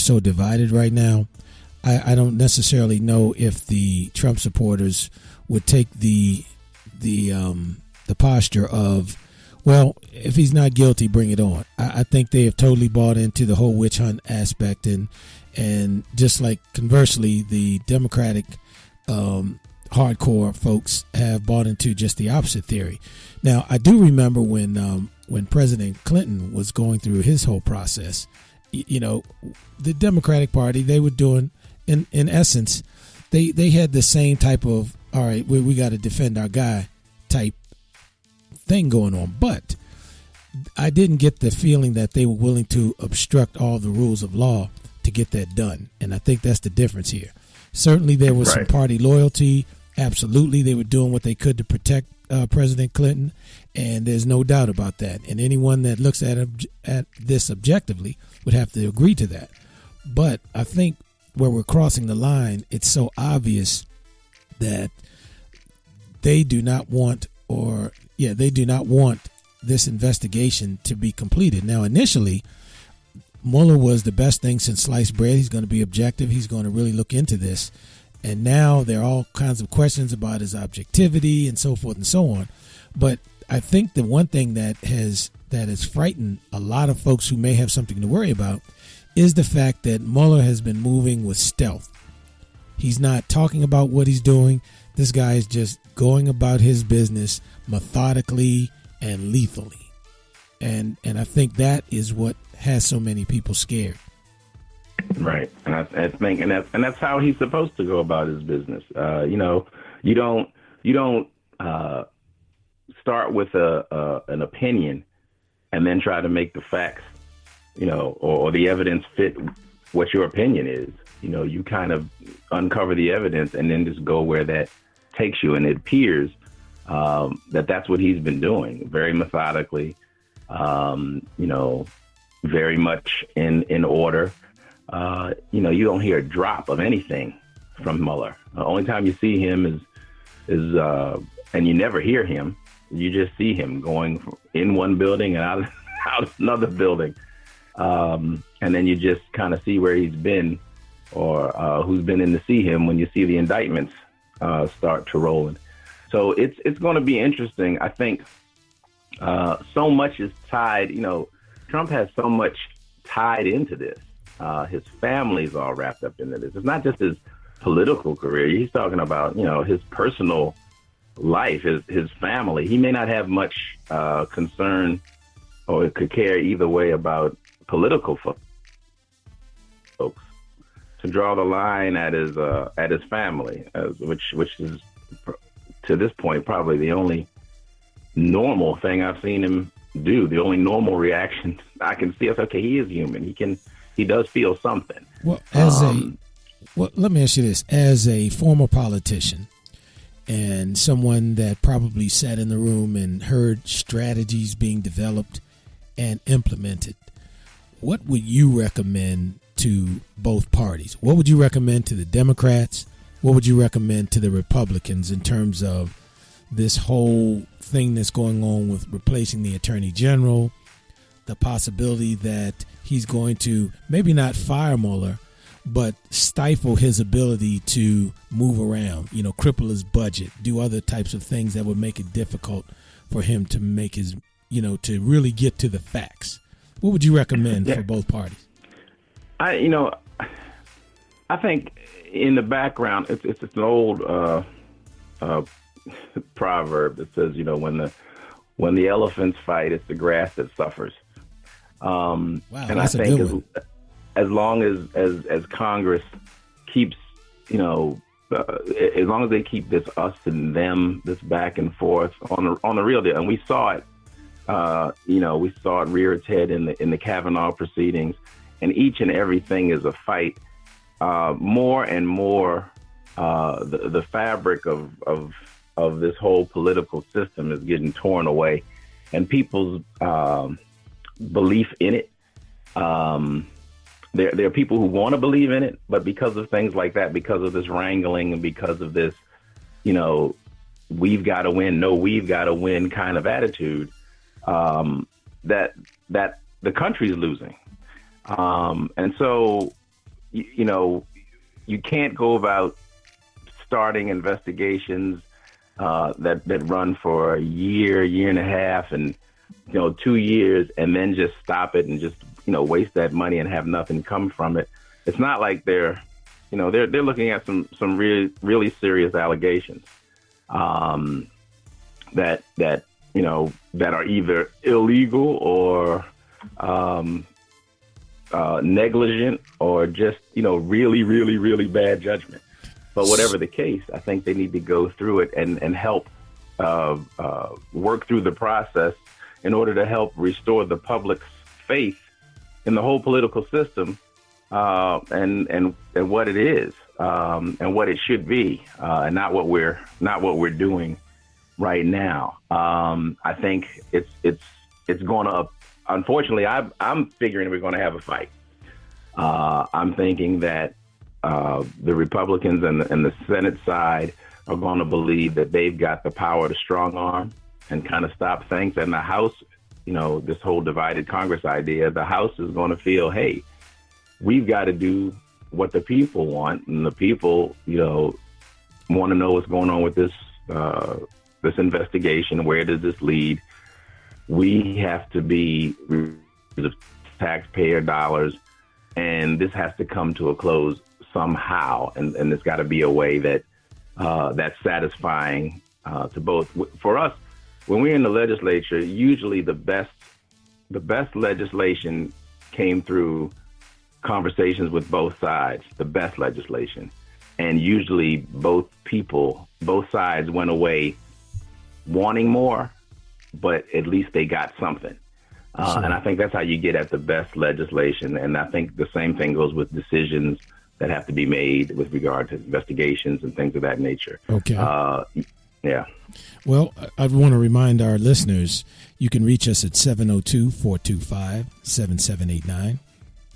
so divided right now. I don't necessarily know if the Trump supporters would take the posture of, well, if he's not guilty, bring it on. I think they have totally bought into the whole witch hunt aspect, and just like conversely, the Democratic hardcore folks have bought into just the opposite theory. Now, I do remember when President Clinton was going through his whole process, the Democratic Party, they were doing, in essence, they had the same type of, all right, we got to defend our guy type thing going on. But I didn't get the feeling that they were willing to obstruct all the rules of law to get that done. And I think that's the difference here. Certainly there was some party loyalty. Absolutely. They were doing what they could to protect President Clinton. And there's no doubt about that. And anyone that looks at this objectively would have to agree to that. But I think where we're crossing the line, it's so obvious that they do not want this investigation to be completed. Now, initially, Mueller was the best thing since sliced bread. He's going to be objective. He's going to really look into this. And now there are all kinds of questions about his objectivity and so forth and so on. But I think the one thing that has frightened a lot of folks who may have something to worry about is the fact that Mueller has been moving with stealth. He's not talking about what he's doing. This guy is just going about his business methodically and lethally. And I think that is what has so many people scared. Right. And I think that's how he's supposed to go about his business. You don't start with an opinion and then try to make the facts, or the evidence fit what your opinion is. You kind of uncover the evidence and then just go where that takes you. And it appears that's what he's been doing, very methodically, very much in order. You don't hear a drop of anything from Mueller. The only time you see him is and you never hear him. You just see him going in one building and out of another building. And then you just kind of see where he's been or who's been in to see him when you see the indictments start to roll in. So it's going to be interesting. I think so much is tied. Trump has so much tied into this. His family's all wrapped up into this. It's not just his political career. He's talking about, his personal life, his family. He may not have much concern or could care either way about political folks. To draw the line at his family, which is to this point probably the only normal thing I've seen him do. The only normal reaction I can see is, okay, he is human. He does feel something. Well, let me ask you this: as a former politician and someone that probably sat in the room and heard strategies being developed and implemented, what would you recommend to both parties? What would you recommend to the Democrats? What would you recommend to the Republicans in terms of this whole thing that's going on with replacing the Attorney General, the possibility that he's going to maybe not fire Mueller, but stifle his ability to move around, cripple his budget, do other types of things that would make it difficult for him to make his, to really get to the facts? What would you recommend for both parties? I think in the background, it's an old proverb that says, when the elephants fight, it's the grass that suffers. Wow, and I think as long as Congress keeps, as long as they keep this us and them, this back and forth on the real deal, and we saw it, we saw it rear its head in the Kavanaugh proceedings, and each and everything is a fight. More and more, the fabric of this whole political system is getting torn away, and people's belief in it. There are people who want to believe in it, but because of things like that, because of this wrangling and because of this, we've got to win kind of attitude, that the country's losing. And so, you can't go about starting investigations that run for a year and a half, and 2 years, and then just stop it and just waste that money and have nothing come from it. It's not like they're looking at some really serious allegations that are either illegal or negligent or just really bad judgment. But whatever the case, I think they need to go through it and help work through the process in order to help restore the public's faith in the whole political system and what it is and what it should be, and not what we're doing right now. I think it's going to. Unfortunately, I'm figuring we're going to have a fight. I'm thinking that the Republicans and the Senate side are going to believe that they've got the power to strong arm and kind of stop things. And the House, this whole divided Congress idea, the House is going to feel, hey, we've got to do what the people want. And the people, want to know what's going on with this investigation. Where does this lead? We have to be taxpayer dollars, and this has to come to a close somehow. And there's got to be a way that that's satisfying to both. For us, when we're in the legislature, usually the best legislation came through conversations with both sides, the best legislation. And usually both sides went away wanting more, but at least they got something. Sure. And I think that's how you get at the best legislation. And I think the same thing goes with decisions that have to be made with regard to investigations and things of that nature. Okay. Yeah. Well, I want to remind our listeners, you can reach us at 702-425-7789,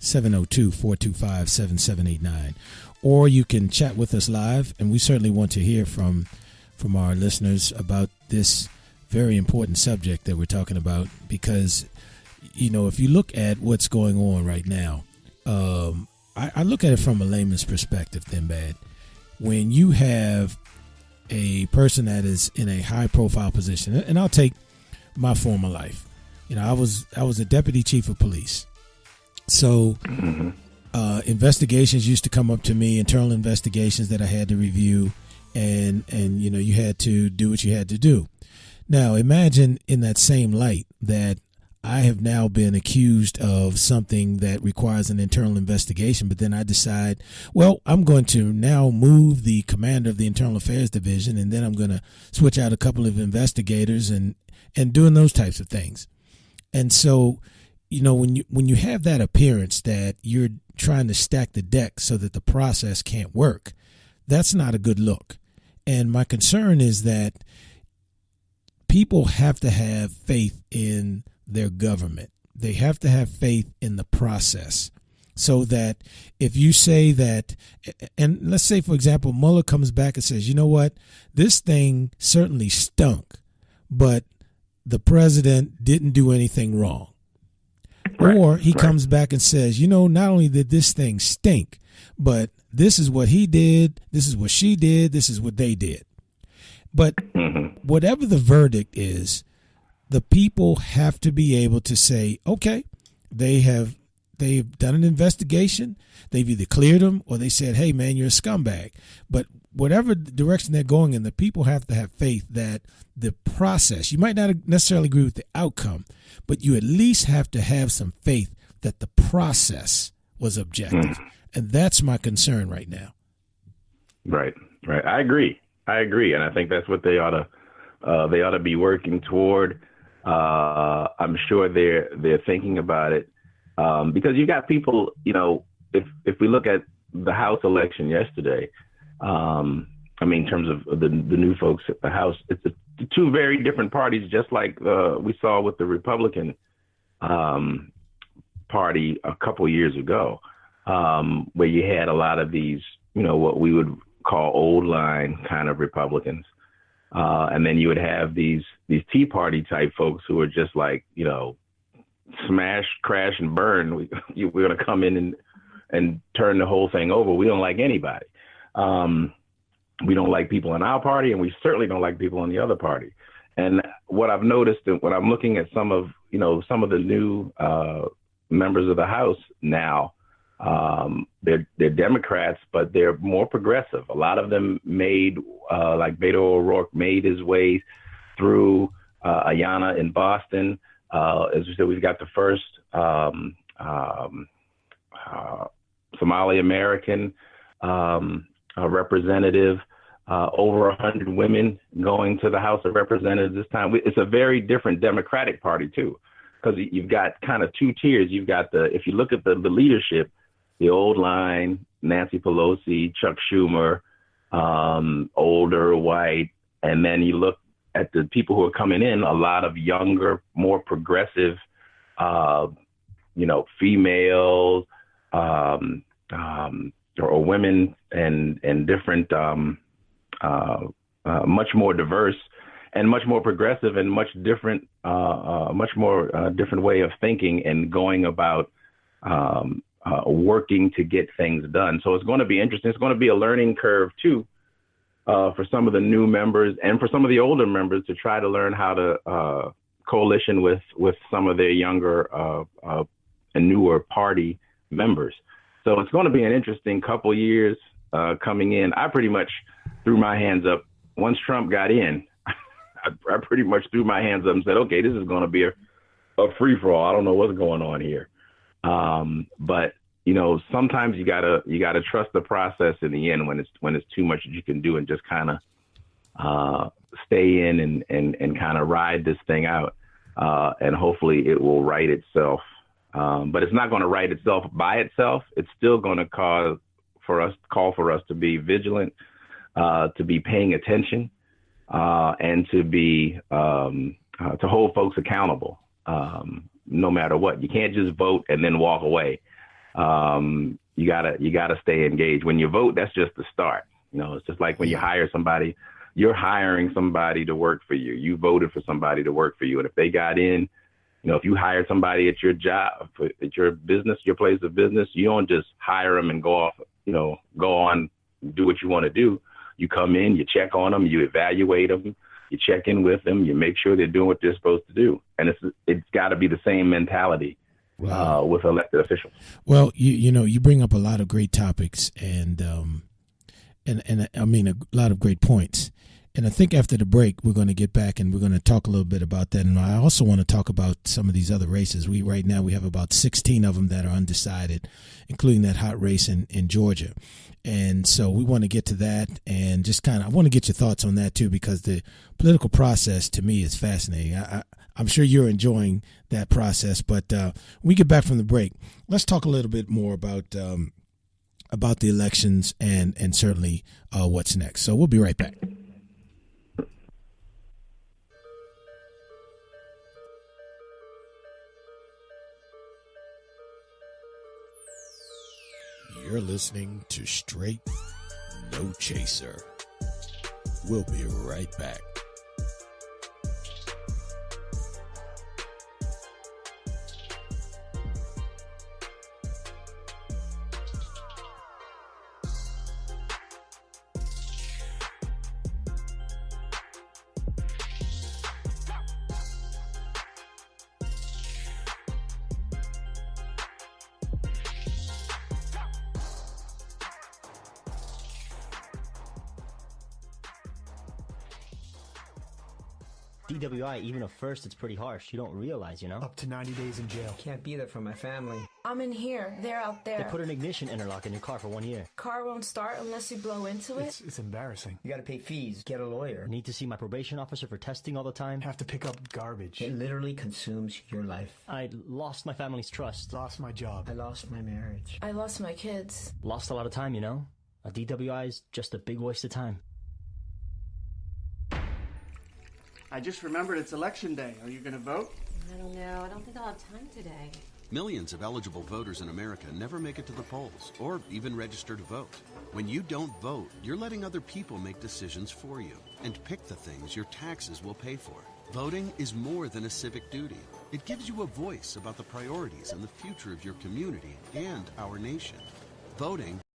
702-425-7789, or you can chat with us live, and we certainly want to hear from our listeners about this very important subject that we're talking about, because, if you look at what's going on right now, I look at it from a layman's perspective, Thimbad. When you have a person that is in a high profile position, and I'll take my former life. I was a deputy chief of police. So investigations used to come up to me, internal investigations that I had to review, and you had to do what you had to do. Now, imagine in that same light that I have now been accused of something that requires an internal investigation, but then I decide, well, I'm going to now move the commander of the Internal Affairs Division, and then I'm going to switch out a couple of investigators and doing those types of things. And so, when you have that appearance that you're trying to stack the deck so that the process can't work, that's not a good look. And my concern is that people have to have faith in their government. They have to have faith in the process, so that if you say that, and let's say, for example, Mueller comes back and says, you know what, this thing certainly stunk, but the president didn't do anything wrong. Right. Or he comes back and says, not only did this thing stink, but this is what he did, this is what she did, this is what they did. But whatever the verdict is, the people have to be able to say, okay, they've done an investigation. They've either cleared them or they said, hey, man, you're a scumbag. But whatever direction they're going in, the people have to have faith that the process, you might not necessarily agree with the outcome, but you at least have to have some faith that the process was objective. And that's my concern right now. Right. I agree. And I think that's what they ought to be working toward. I'm sure they're thinking about it, because you got people, if we look at the House election yesterday, in terms of the new folks at the House, it's two very different parties, just like we saw with the Republican Party a couple years ago, where you had a lot of these, what we would call old line kind of Republicans. And then you would have these Tea Party type folks who are just like, smash, crash, and burn. We're going to come in and turn the whole thing over. We don't like anybody. We don't like people in our party, and we certainly don't like people in the other party. And what I've noticed when I'm looking at some of the new members of the House now, they're Democrats, but they're more progressive. A lot of them made, like Beto O'Rourke made his way through Ayanna in Boston. As we said, we've got the first Somali American representative, over 100 women going to the House of Representatives this time. It's a very different Democratic Party too, because you've got kind of two tiers. You've got if you look at the leadership, the old line, Nancy Pelosi, Chuck Schumer, older, white, and then you look at the people who are coming in, a lot of younger, more progressive, females, or women and different, much more diverse and much more progressive and much different, different way of thinking and going about working to get things done. So it's going to be interesting. It's going to be a learning curve too, for some of the new members and for some of the older members to try to learn how to coalition with some of their younger and newer party members. So it's going to be an interesting couple years coming in. I pretty much threw my hands up once Trump got in. I pretty much threw my hands up and said, okay, this is going to be a free for all. I don't know what's going on here. But sometimes you gotta trust the process in the end when it's too much that you can do and just kind of stay in and kind of ride this thing out. And hopefully it will right itself. But it's not going to right itself by itself. It's still going to call for us to be vigilant, to be paying attention, and to be to hold folks accountable, no matter what. You can't just vote and then walk away. You gotta stay engaged. When you vote, that's just the start. It's just like when you hire somebody, you're hiring somebody to work for you. You voted for somebody to work for you, and if they got in. If you hire somebody at your job, at your business, your place of business, you don't just hire them and go on, do what you want to do. You come in, you check on them, you evaluate them, you check in with them, you make sure they're doing what they're supposed to do. And it's got to be the same mentality with elected officials. Well, you bring up a lot of great topics and I mean a lot of great points. And I think after the break, we're going to get back and we're going to talk a little bit about that. And I also want to talk about some of these other races. Right now we have about 16 of them that are undecided, including that hot race in Georgia. And so we want to get to that and just I want to get your thoughts on that too, because the political process to me is fascinating. I'm sure you're enjoying that process. But when we get back from the break, let's talk a little bit more about the elections and certainly what's next. So we'll be right back. You're listening to Straight No Chaser. We'll be right back. DWI, even at first, it's pretty harsh. You don't realize, Up to 90 days in jail. Can't be there for my family. I'm in here. They're out there. They put an ignition interlock in your car for 1 year. Car won't start unless you blow into it. It's embarrassing. You gotta pay fees, get a lawyer. Need to see my probation officer for testing all the time. Have to pick up garbage. It literally consumes your life. I lost my family's trust. Lost my job. I lost my marriage. I lost my kids. Lost a lot of time, A DWI is just a big waste of time. I just remembered it's election day. Are you going to vote? I don't know. I don't think I'll have time today. Millions of eligible voters in America never make it to the polls or even register to vote. When you don't vote, you're letting other people make decisions for you and pick the things your taxes will pay for. Voting is more than a civic duty. It gives you a voice about the priorities and the future of your community and our nation. Voting